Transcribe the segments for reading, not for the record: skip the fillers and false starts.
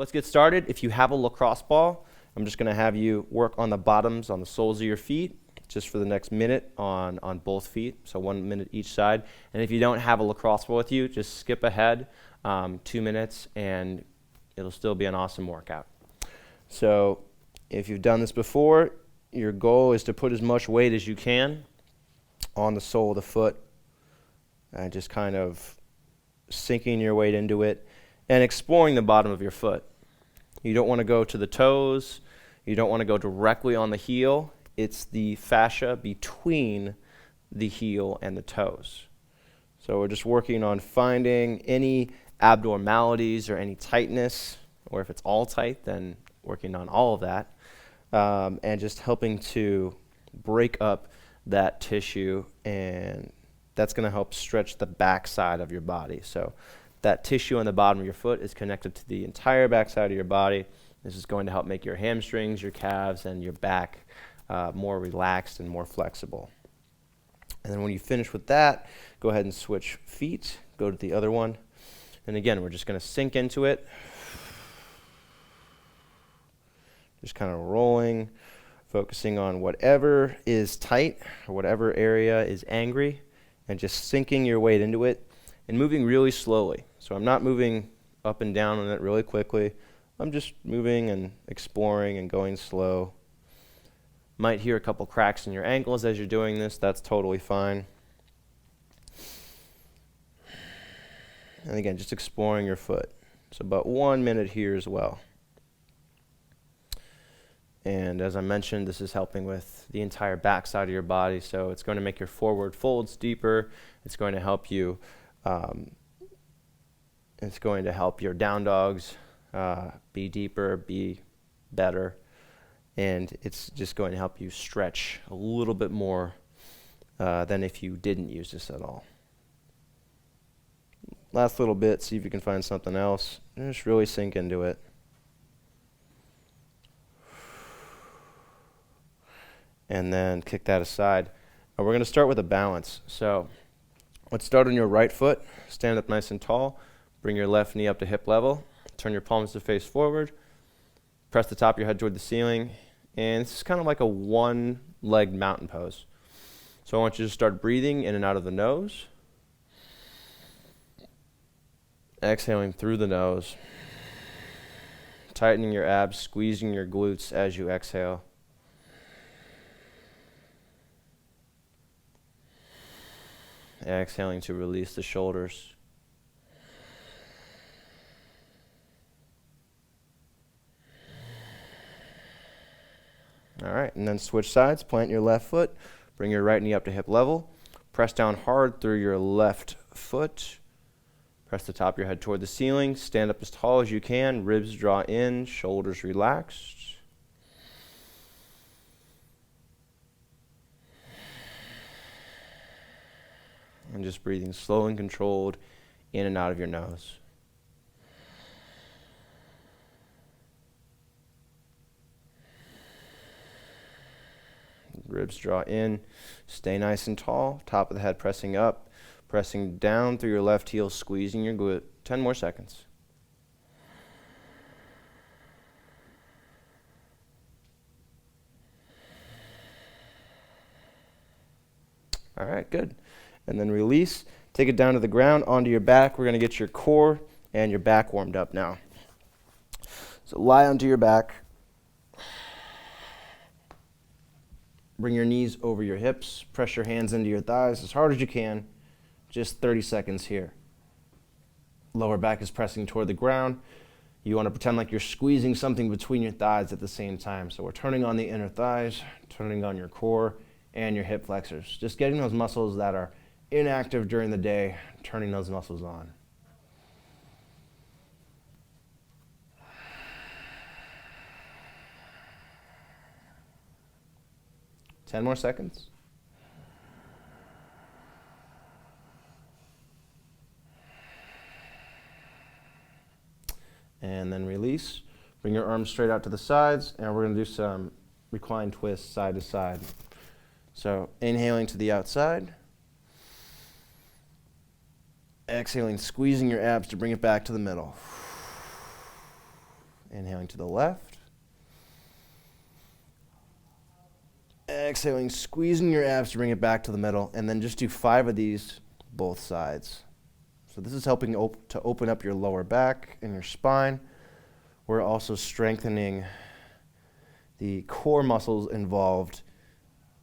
let's get started. If you have a lacrosse ball, I'm just going to have you work on the bottoms, on the soles of your feet, just for the next minute on both feet, so 1 minute each side. And if you don't have a lacrosse ball with you, just skip ahead 2 minutes, and it'll still be an awesome workout. So if you've done this before, your goal is to put as much weight as you can on the sole of the foot, and just kind of sinking your weight into it and exploring the bottom of your foot. You don't want to go to the toes. You don't want to go directly on the heel. It's the fascia between the heel and the toes. So we're just working on finding any abnormalities or any tightness, or if it's all tight, then working on all of that, and just helping to break up that tissue, and that's going to help stretch the back side of your body. So that tissue on the bottom of your foot is connected to the entire back side of your body. This is going to help make your hamstrings, your calves, and your back more relaxed and more flexible. And then when you finish with that, go ahead and switch feet, go to the other one. And again, we're just going to sink into it. Just kind of rolling, focusing on whatever is tight or whatever area is angry, and just sinking your weight into it and moving really slowly. So I'm not moving up and down on it really quickly. I'm just moving and exploring and going slow. Might hear a couple cracks in your ankles as you're doing this. That's totally fine. And again, just exploring your foot. So about 1 minute here as well. And as I mentioned, this is helping with the entire back side of your body. So it's going to make your forward folds deeper. It's going to help you. It's going to help your down dogs be deeper, be better. And it's just going to help you stretch a little bit more than if you didn't use this at all. Last little bit, see if you can find something else. And just really sink into it. And then kick that aside. And we're going to start with a balance. So let's start on your right foot. Stand up nice and tall. Bring your left knee up to hip level. Turn your palms to face forward. Press the top of your head toward the ceiling. And this is kind of like a one-legged mountain pose. So I want you to start breathing in and out of the nose. Exhaling through the nose. Tightening your abs, squeezing your glutes as you exhale. Exhaling to release the shoulders. All right, and then switch sides. Plant your left foot. Bring your right knee up to hip level. Press down hard through your left foot. Press the top of your head toward the ceiling. Stand up as tall as you can. Ribs draw in, shoulders relaxed. And just breathing slow and controlled in and out of your nose. Ribs draw in. Stay nice and tall. Top of the head pressing up. Pressing down through your left heel, squeezing your glute. 10 more seconds. All right, good. And then release. Take it down to the ground, onto your back. We're going to get your core and your back warmed up now. So lie onto your back. Bring your knees over your hips. Press your hands into your thighs as hard as you can. Just 30 seconds here. Lower back is pressing toward the ground. You want to pretend like you're squeezing something between your thighs at the same time. So we're turning on the inner thighs, turning on your core and your hip flexors. Just getting those muscles that are inactive during the day, turning those muscles on. Ten more seconds. And then release. Bring your arms straight out to the sides, and we're going to do some reclined twists side to side. So inhaling to the outside. Exhaling, squeezing your abs to bring it back to the middle. Inhaling to the left. Exhaling, squeezing your abs to bring it back to the middle, and then just do 5 of these both sides. So this is helping to open up your lower back and your spine. We're also strengthening the core muscles involved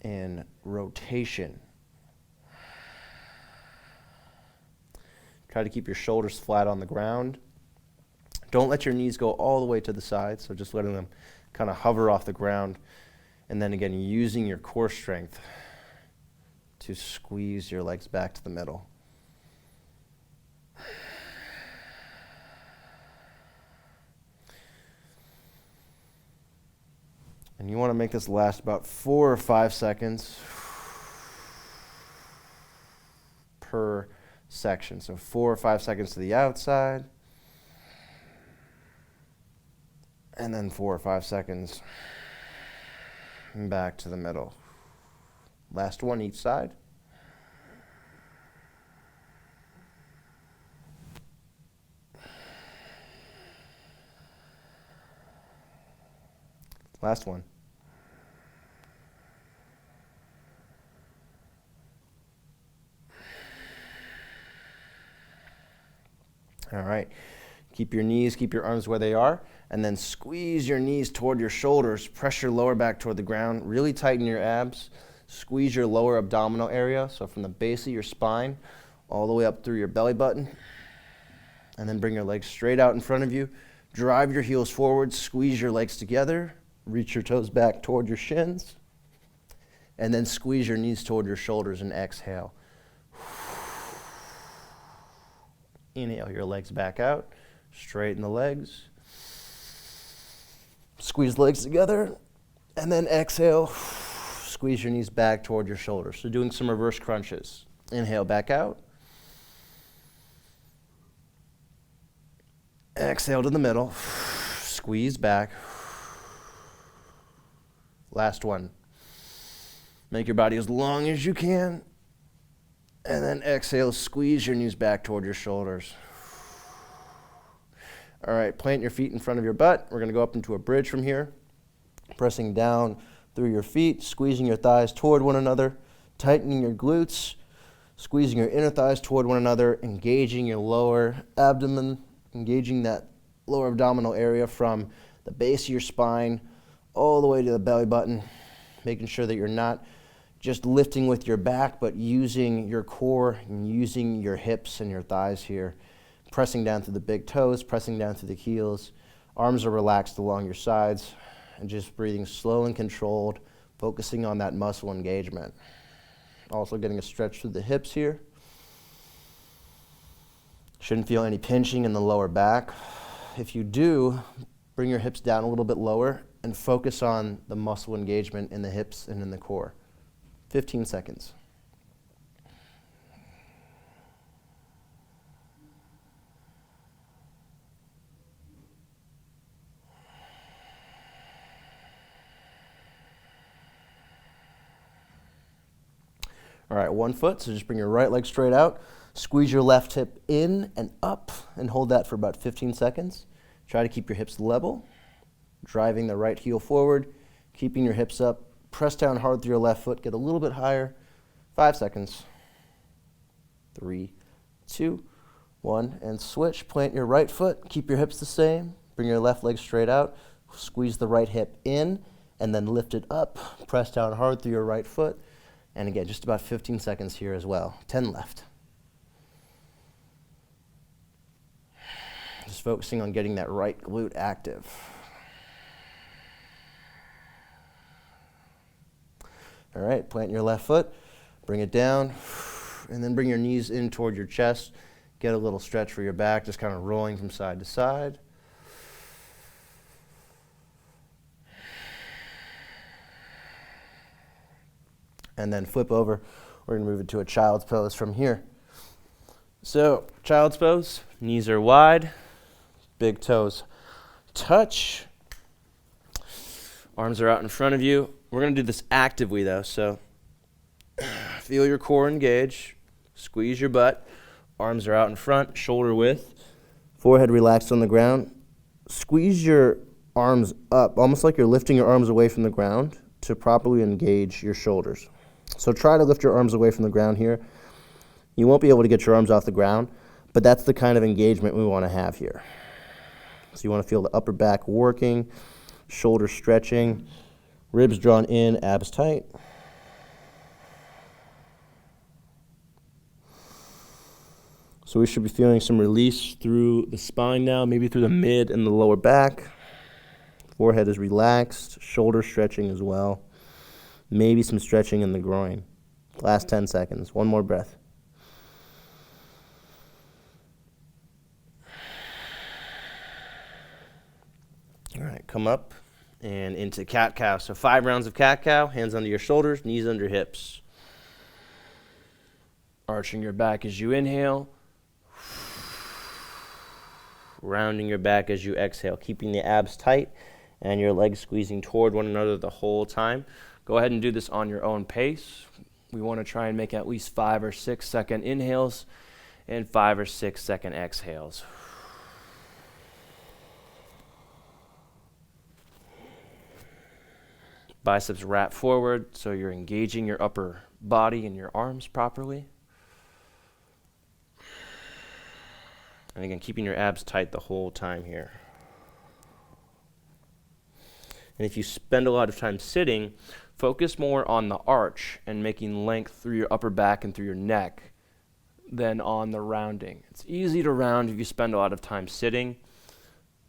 in rotation. Try to keep your shoulders flat on the ground. Don't let your knees go all the way to the side, so just letting them kind of hover off the ground. And then again, using your core strength to squeeze your legs back to the middle. And you want to make this last about 4 or 5 seconds per section. So 4 or 5 seconds to the outside, and then 4 or 5 seconds back to the middle. Last one each side. Last one. All right. Keep your knees, keep your arms where they are, and then squeeze your knees toward your shoulders. Press your lower back toward the ground. Really tighten your abs. Squeeze your lower abdominal area, so from the base of your spine all the way up through your belly button. And then bring your legs straight out in front of you. Drive your heels forward. Squeeze your legs together. Reach your toes back toward your shins. And then squeeze your knees toward your shoulders and exhale. Inhale your legs back out. Straighten the legs. Squeeze the legs together. And then exhale. Squeeze your knees back toward your shoulders. So doing some reverse crunches. Inhale back out. Exhale to the middle. Squeeze back. Last one. Make your body as long as you can. And then exhale, squeeze your knees back toward your shoulders. All right, plant your feet in front of your butt. We're going to go up into a bridge from here. Pressing down through your feet, squeezing your thighs toward one another, tightening your glutes, squeezing your inner thighs toward one another, engaging your lower abdomen, engaging that lower abdominal area from the base of your spine all the way to the belly button, making sure that you're not just lifting with your back, but using your core and using your hips and your thighs here, pressing down through the big toes, pressing down through the heels. Arms are relaxed along your sides, and just breathing slow and controlled, focusing on that muscle engagement. Also getting a stretch through the hips here. Shouldn't feel any pinching in the lower back. If you do, bring your hips down a little bit lower and focus on the muscle engagement in the hips and in the core. 15 seconds. All right, 1 foot, so just bring your right leg straight out. Squeeze your left hip in and up and hold that for about 15 seconds. Try to keep your hips level, driving the right heel forward, keeping your hips up. Press down hard through your left foot, get a little bit higher. 5 seconds. 3, 2, 1, and switch. Plant your right foot, keep your hips the same. Bring your left leg straight out. Squeeze the right hip in and then lift it up. Press down hard through your right foot. And again, just about 15 seconds here as well. 10 left. Just focusing on getting that right glute active. All right, plant your left foot, bring it down, and then bring your knees in toward your chest. Get a little stretch for your back, just kind of rolling from side to side. And then flip over. We're going to move it to a child's pose from here. So, child's pose, knees are wide, big toes touch, arms are out in front of you. We're going to do this actively though, so feel your core engage, squeeze your butt, arms are out in front, shoulder width, forehead relaxed on the ground. Squeeze your arms up, almost like you're lifting your arms away from the ground to properly engage your shoulders. So try to lift your arms away from the ground here. You won't be able to get your arms off the ground, but that's the kind of engagement we want to have here. So you want to feel the upper back working, shoulders stretching, ribs drawn in, abs tight. So we should be feeling some release through the spine now, maybe through the mid and the lower back. Forehead is relaxed, shoulder stretching as well. Maybe some stretching in the groin. Last 10 seconds, one more breath. All right, come up and into cat-cow. So 5 rounds of cat-cow, hands under your shoulders, knees under hips. Arching your back as you inhale. Rounding your back as you exhale, keeping the abs tight and your legs squeezing toward one another the whole time. Go ahead and do this on your own pace. We want to try and make at least 5 or 6 second inhales and 5 or 6 second exhales. Biceps wrap forward, so you're engaging your upper body and your arms properly. And again, keeping your abs tight the whole time here. And if you spend a lot of time sitting, focus more on the arch and making length through your upper back and through your neck than on the rounding. It's easy to round if you spend a lot of time sitting.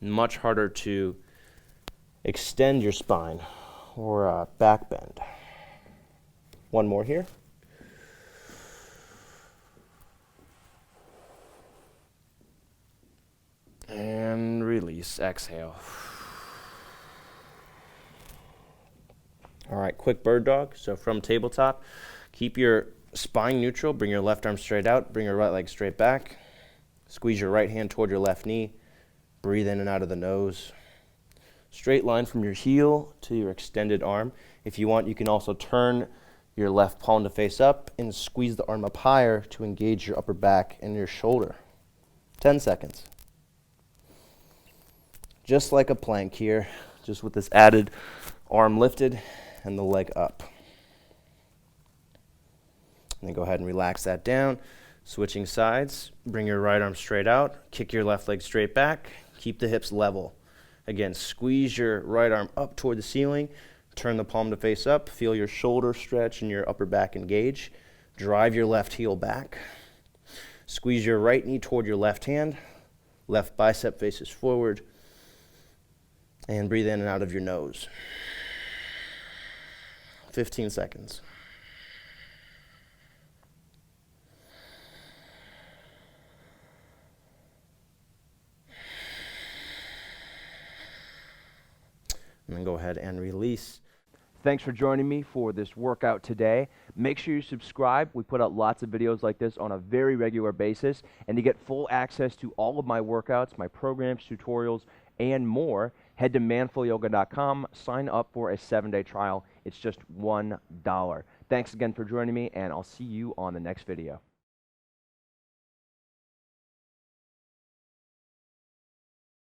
Much harder to extend your spine or back bend. One more here. And release, exhale. All right, quick bird dog. So from tabletop, keep your spine neutral, bring your left arm straight out, bring your right leg straight back. Squeeze your right hand toward your left knee. Breathe in and out of the nose. Straight line from your heel to your extended arm. If you want, you can also turn your left palm to face up and squeeze the arm up higher to engage your upper back and your shoulder. 10 seconds. Just like a plank here, just with this added arm lifted and the leg up. And then go ahead and relax that down. Switching sides, bring your right arm straight out, kick your left leg straight back, keep the hips level. Again, squeeze your right arm up toward the ceiling, turn the palm to face up, feel your shoulder stretch and your upper back engage. Drive your left heel back. Squeeze your right knee toward your left hand, left bicep faces forward, and breathe in and out of your nose. 15 seconds. And then go ahead and release. Thanks for joining me for this workout today. Make sure you subscribe. We put out lots of videos like this on a very regular basis. And to get full access to all of my workouts, my programs, tutorials, and more, head to manfulyoga.com, sign up for a 7-day trial. It's just $1. Thanks again for joining me, and I'll see you on the next video.